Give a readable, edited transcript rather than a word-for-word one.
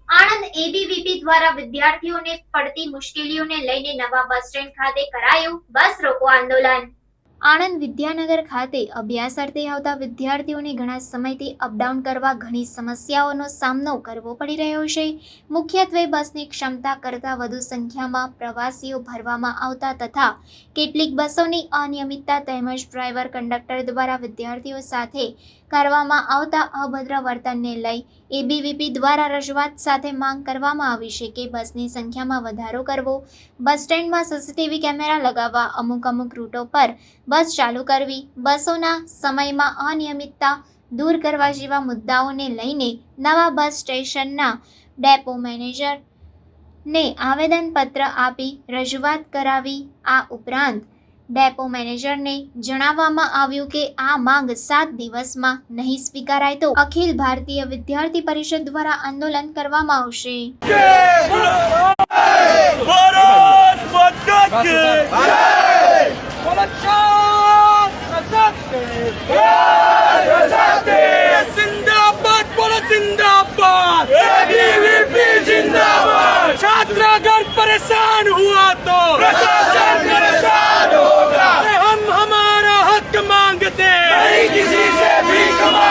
Anand ABVP દ્વારા વિદ્યાર્થીઓને પડતી મુશ્કેલીઓને લઈને નવા બસ સ્ટેન્ડ ખાતે કરાયું બસ રોકો આંદોલન। આણંદ વિદ્યાનગર ખાતે અભ્યાસ અર્થે આવતા વિદ્યાર્થીઓને ઘણા સમયથી અપડાઉન કરવા ઘણી સમસ્યાઓનો સામનો કરવો પડી રહ્યો છે। મુખ્યત્વે બસની ક્ષમતા કરતાં વધુ સંખ્યામાં પ્રવાસીઓ ભરવામાં આવતા તથા કેટલીક બસોની અનિયમિતતા તેમજ ડ્રાઈવર કંડક્ટર દ્વારા વિદ્યાર્થીઓ સાથે કરવામાં આવતા અભદ્ર વર્તનને લઈ એબીવીપી દ્વારા રજૂઆત સાથે માંગ કરવામાં આવી છે કે બસની સંખ્યામાં વધારો કરવો, બસ સ્ટેન્ડમાં સીસીટીવી કેમેરા લગાવવા, અમુક રૂટો પર બસ ચાલુ કરવી, બસોના સમયમાં અનિયમિતતા દૂર કરવા જેવા મુદ્દાઓને લઈને નવા બસ સ્ટેશનના ડેપો મેનેજરને આવેદનપત્ર આપી રજૂઆત કરાવી। આ ઉપરાંત ડેપો મેનેજરને જણાવવામાં આવ્યું કે આ માંગ 7 દિવસમાં નહીં સ્વીકારાય તો અખિલ ભારતીય વિદ્યાર્થી પરિષદ દ્વારા આંદોલન કરવામાં આવશે। छात्रागण परेशान हुआ तो प्रशासन परेशान होगा। हम हमारा हक मांगते नहीं किसी से भीख मांगते।